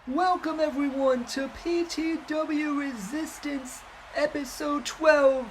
Welcome everyone to PTW Resistance episode 12.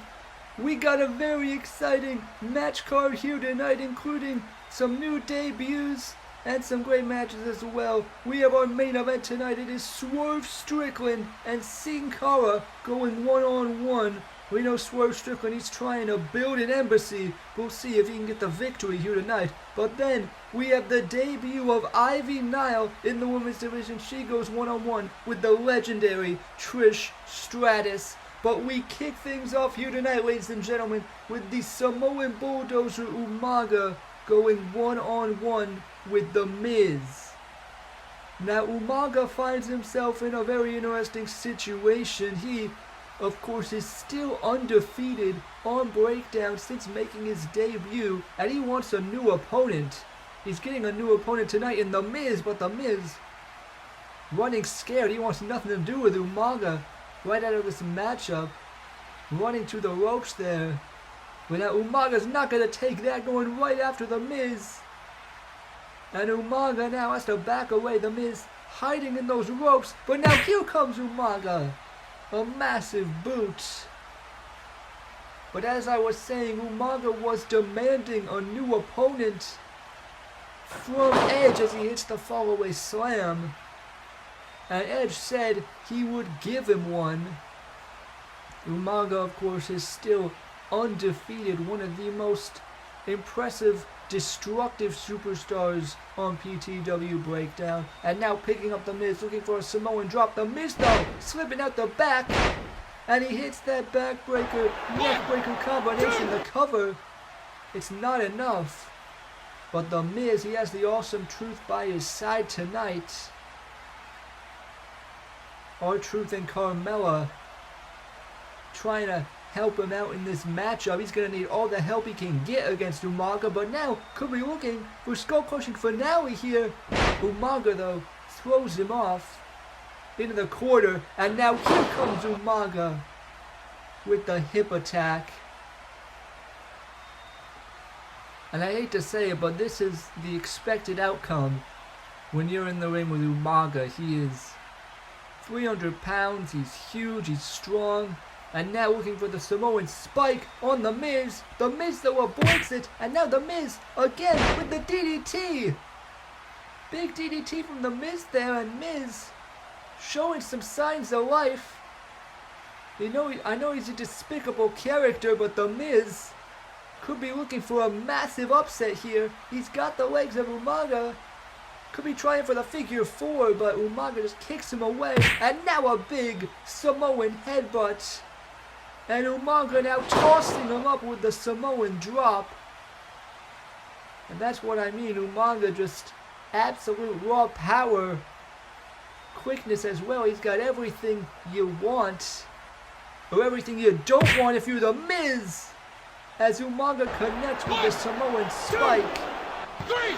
We got a very exciting match card here tonight, including some new debuts and some great matches as well. We have our main event tonight. It is Swerve Strickland and Sin Cara going one-on-one. We know Swerve Strickland, he's trying to build an embassy. We'll see if he can get the victory here tonight. But then we have the debut of Ivy Nile in the women's division. She goes one-on-one with the legendary Trish Stratus. But we kick things off here tonight, ladies and gentlemen, with the Samoan bulldozer Umaga going one-on-one with The Miz. Now Umaga finds himself in a very interesting situation. He, of course, is still undefeated on Breakdown since making his debut, and he wants a new opponent. He's getting a new opponent tonight in The Miz, but The Miz running scared. He wants nothing to do with Umaga right out of this matchup. Running to the ropes there. But now Umaga's not going to take that, going right after The Miz. And Umaga now has to back away. The Miz hiding in those ropes, but now here comes Umaga. A massive boot. But as I was saying, Umaga was demanding a new opponent from Edge as he hits the fallaway slam. And Edge said he would give him one. Umaga, of course, is still undefeated, one of the most impressive, destructive superstars on PTW Breakdown. And now picking up The Miz, looking for a Samoan drop. The Miz, though, slipping out the back. And he hits that backbreaker, neckbreaker combination. The cover, it's not enough. But The Miz, he has the Awesome Truth by his side tonight. R-Truth and Carmella trying to help him out in this matchup. He's going to need all the help he can get against Umaga, but now could be looking for skull-crushing finale here. Umaga, though, throws him off into the corner, and now here comes Umaga with the hip attack. And I hate to say it, but this is the expected outcome when you're in the ring with Umaga. He is 300 pounds, he's huge, he's strong. And now looking for the Samoan spike on The Miz. The Miz, though, avoids it. And now The Miz again with the DDT. Big DDT from The Miz there. And Miz showing some signs of life. I know he's a despicable character, but The Miz could be looking for a massive upset here. He's got the legs of Umaga. Could be trying for the figure four, but Umaga just kicks him away. And now a big Samoan headbutt. And Umaga now tossing him up with the Samoan drop. And that's what I mean. Umaga just absolute raw power. Quickness as well. He's got everything you want. Or everything you don't want if you're The Miz. As Umaga connects with the Samoan spike. 2, 3.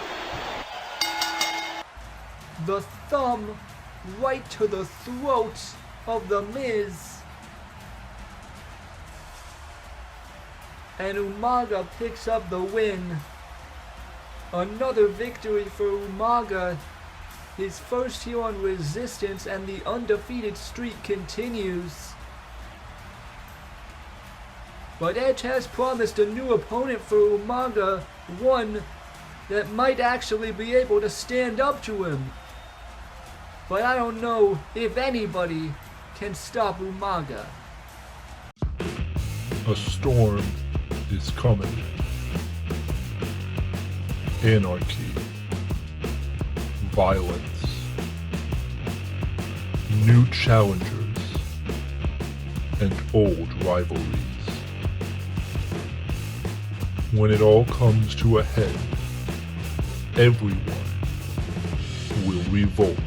The thumb right to the throat of The Miz. And Umaga picks up the win. Another victory for Umaga. His first here on Resistance, and the undefeated streak continues. But Edge has promised a new opponent for Umaga. One that might actually be able to stand up to him. But I don't know if anybody can stop Umaga. A storm is coming. Anarchy, violence, new challengers, and old rivalries. When it all comes to a head, everyone will revolt.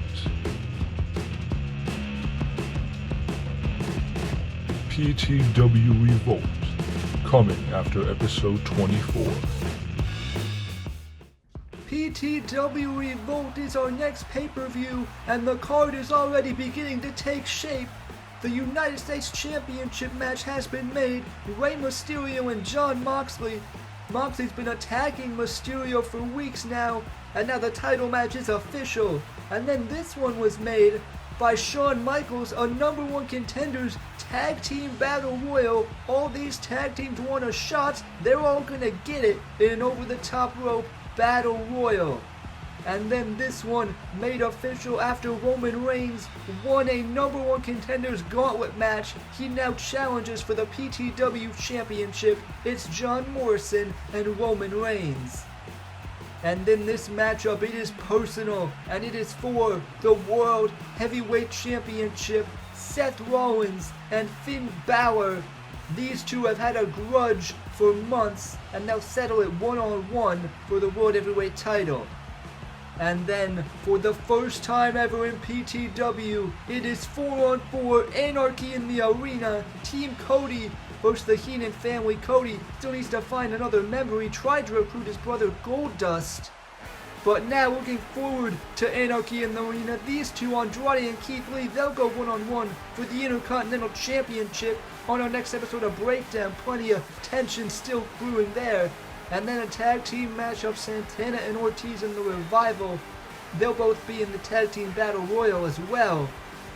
PTW Revolt, coming after episode 24. PTW Revolt is our next pay-per-view, and the card is already beginning to take shape. The United States Championship match has been made. Rey Mysterio and Jon Moxley. Moxley's been attacking Mysterio for weeks now, and now the title match is official. And then this one was made by Shawn Michaels, a number one contenders tag team battle royal. All these tag teams want a shot. They're all gonna get it in an over-the-top rope battle royal. And then this one made official after Roman Reigns won a number one contenders gauntlet match. He now challenges for the PTW Championship. It's John Morrison and Roman Reigns. And then this matchup, it is personal, and it is for the World Heavyweight Championship. Seth Rollins and Finn Balor. These two have had a grudge for months, and they'll settle it one-on-one for the World Heavyweight title. And then, for the first time ever in PTW, it is 4-on-4 Anarchy in the Arena. Team Cody versus the Heenan family. Cody still needs to find another member. He tried to recruit his brother Goldust. But now, looking forward to Anarchy in the Arena, these two, Andrade and Keith Lee, they'll go one-on-one for the Intercontinental Championship. On our next episode of Breakdown, plenty of tension still brewing there. And then a tag team matchup, Santana and Ortiz in the Revival. They'll both be in the tag team battle royal as well.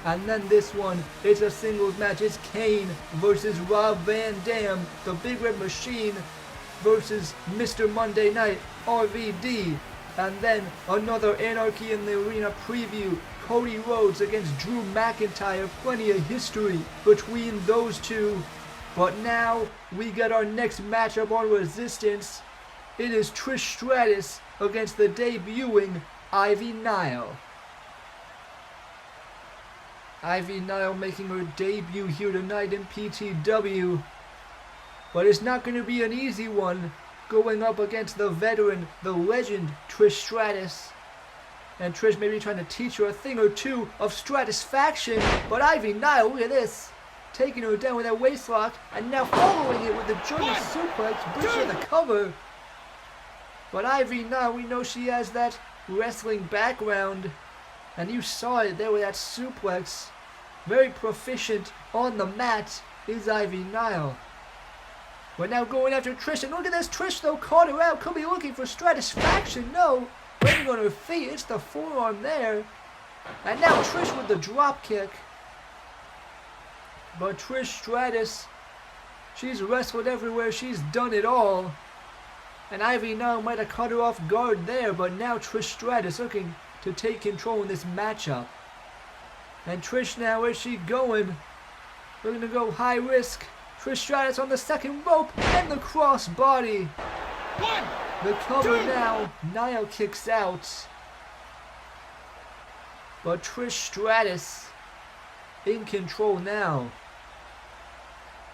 And then this one, it's a singles match. It's Kane versus Rob Van Dam, the Big Red Machine versus Mr. Monday Night, RVD. And then another Anarchy in the Arena preview. Cody Rhodes against Drew McIntyre. Plenty of history between those two. But now, we got our next matchup on Resistance. It is Trish Stratus against the debuting Ivy Nile. Ivy Nile making her debut here tonight in PTW. But it's not going to be an easy one, going up against the veteran, the legend, Trish Stratus. And Trish may be trying to teach her a thing or two of Stratusfaction. But Ivy Nile, look at this. Taking her down with that waistlock, and now following it with the German suplex, bridging the cover. But Ivy Nile, we know she has that wrestling background, and you saw it there with that suplex. Very proficient on the mat is Ivy Nile. We're now going after Trish, and look at this, Trish though caught her out, could be looking for Stratusfaction, no. Landing on her feet, it's the forearm there. And now Trish with the drop kick. But Trish Stratus, she's wrestled everywhere, she's done it all. And Ivy Nile might have caught her off guard there, but now Trish Stratus looking to take control in this matchup. And Trish now, where's she going? We're going to go high risk. Trish Stratus on the second rope, and the cross body. The cover now, Nile kicks out. But Trish Stratus in control now.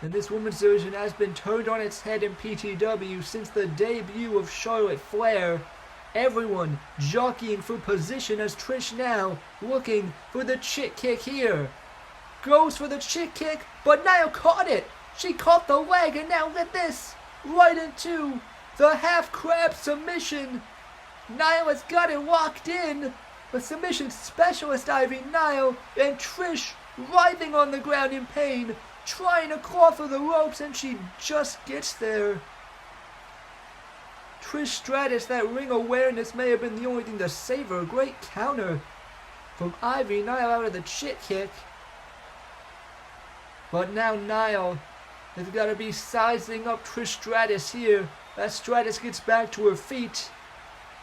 And this women's division has been turned on its head in PTW since the debut of Charlotte Flair. Everyone jockeying for position as Trish now looking for the chick kick here. Goes for the chick kick, but Nile caught it. She caught the leg, and now look at this. Right into the half crab submission. Nile has got it locked in. The submission specialist Ivy Nile, and Trish writhing on the ground in pain, trying to claw through the ropes, and she just gets there. Trish Stratus, that ring awareness may have been the only thing to save her. Great counter from Ivy Nile out of the chick kick. But now Nile has got to be sizing up Trish Stratus here. As Stratus gets back to her feet.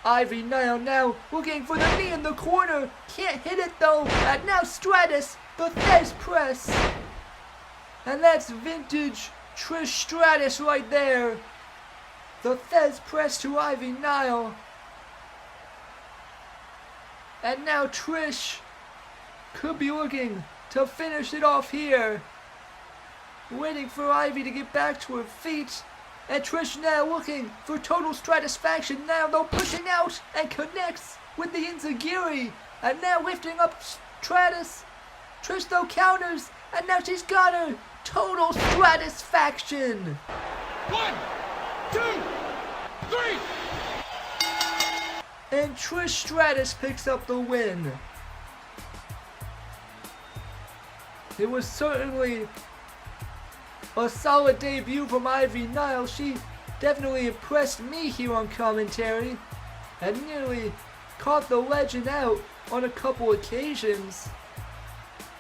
Ivy Nile now looking for the knee in the corner. Can't hit it though. And now Stratus, the Fez press. And that's vintage Trish Stratus right there. The Fez press to Ivy Nile. And now Trish could be looking to finish it off here. Waiting for Ivy to get back to her feet. And Trish now looking for total Stratusfaction. Now though pushing out and connects with the Enziguri. And now lifting up Stratus. Trish though counters And now she's got her total satisfaction. 1, 2, 3. And Trish Stratus picks up the win. It was certainly a solid debut from Ivy Nile. She definitely impressed me here on commentary and nearly caught the legend out on a couple occasions.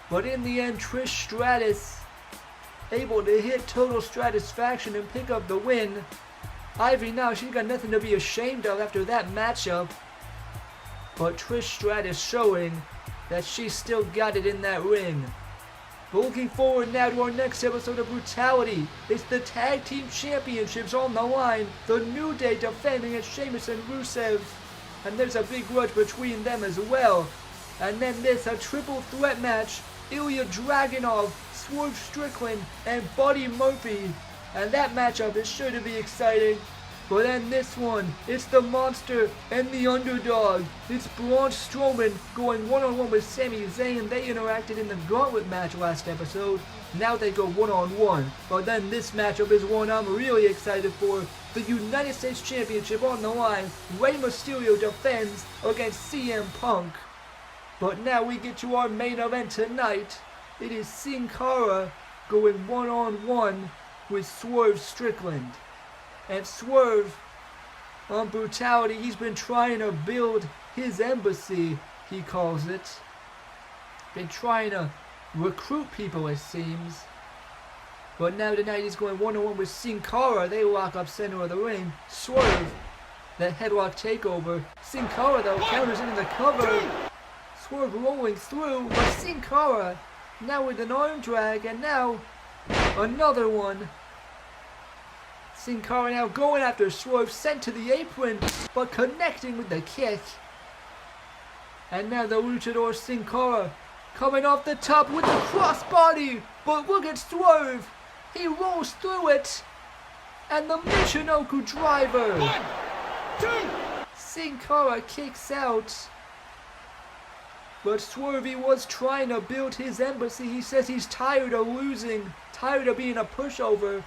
But in the end, Trish Stratus able to hit total satisfaction and pick up the win. Ivy Nile, she's got nothing to be ashamed of after that matchup. But Trish Stratus showing that she still got it in that ring. But looking forward now to our next episode of Brutality. It's the Tag Team Championships on the line. The New Day defending against Sheamus and Rusev. And there's a big grudge between them as well. And then there's a triple threat match. Ilya Dragunov, Swerve Strickland, and Buddy Murphy. And that matchup is sure to be exciting. But then this one, it's the Monster and the Underdog. It's Braun Strowman going one-on-one with Sami Zayn. They interacted in the Gauntlet match last episode. Now they go one-on-one. But then this matchup is one I'm really excited for. The United States Championship on the line. Rey Mysterio defends against CM Punk. But now we get to our main event tonight. It is Sin Cara going one-on-one with Swerve Strickland. And Swerve, on Brutality, he's been trying to build his embassy, he calls it. Been trying to recruit people, it seems. But now tonight he's going one-on-one with Sin Cara. They lock up center of the ring. Swerve, that headlock takeover. Sin Cara, though, counters into the cover. Swerve rolling through, but Sin Cara now with an arm drag, and now another one. Sin Cara now going after Swerve, sent to the apron, but connecting with the kick. And now the luchador Sin Cara coming off the top with the crossbody, but look at Swerve. He rolls through it, and the Michinoku driver. 1, 2. Sin Cara kicks out. But Swerve, he was trying to build his embassy. He says he's tired of losing, tired of being a pushover.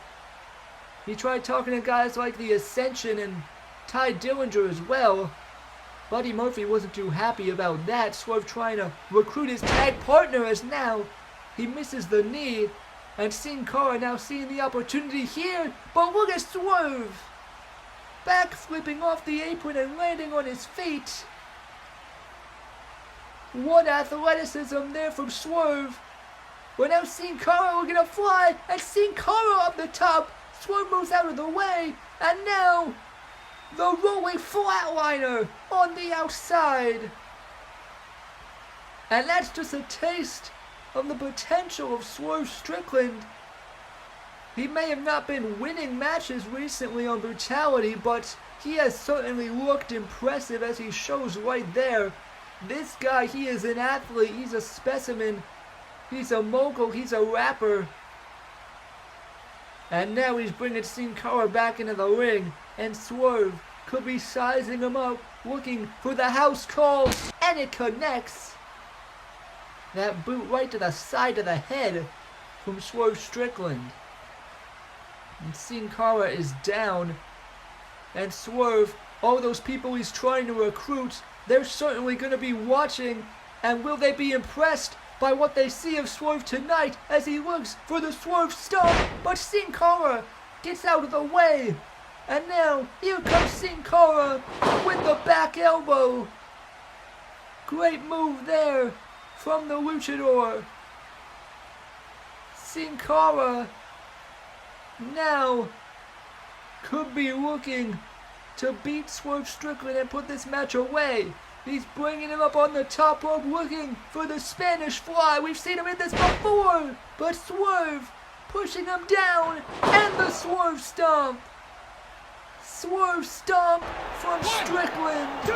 He tried talking to guys like the Ascension and Ty Dillinger as well. Buddy Murphy wasn't too happy about that. Swerve trying to recruit his tag partner as now he misses the knee. And Sin Cara now seeing the opportunity here. But look at Swerve! Back flipping off the apron and landing on his feet. What athleticism there from Swerve. But now Sin Cara looking to fly. And Sin Cara up the top. Swerve moves out of the way, and now the rolling flatliner on the outside. And that's just a taste of the potential of Swerve Strickland. He may have not been winning matches recently on Brutality, but he has certainly looked impressive as he shows right there. This guy, he is an athlete, he's a specimen, he's a mogul, he's a rapper. And now he's bringing Sin Cara back into the ring. And Swerve could be sizing him up, looking for the house call. And it connects. That boot right to the side of the head from Swerve Strickland. And Sin Cara is down. And Swerve, all those people he's trying to recruit, they're certainly going to be watching. And will they be impressed by what they see of Swerve tonight as he looks for the Swerve stomp? But Sin Cara gets out of the way. And now, here comes Sin Cara with the back elbow. Great move there from the luchador. Sin Cara now could be looking to beat Swerve Strickland and put this match away. He's bringing him up on the top rope looking for the Spanish Fly. We've seen him in this before. But Swerve pushing him down. And the Swerve Stomp. Swerve Stomp from Strickland. 1, 2,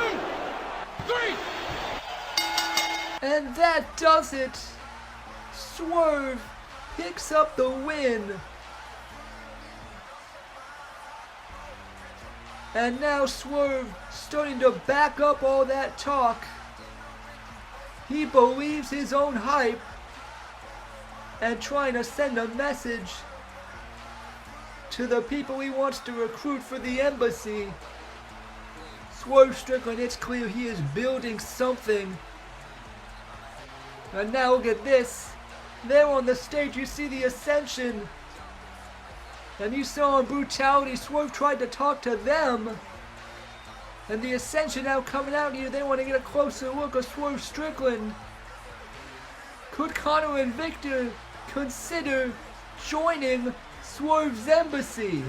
3. And that does it. Swerve picks up the win. And now Swerve starting to back up all that talk. He believes his own hype. and trying to send a message to the people he wants to recruit for the embassy. Swerve Strickland, it's clear he is building something. And now look at this. There on the stage you see the Ascension. And you saw on Brutality, Swerve tried to talk to them. And the Ascension now coming out here, they want to get a closer look of Swerve Strickland. Could Connor and Victor consider joining Swerve's embassy?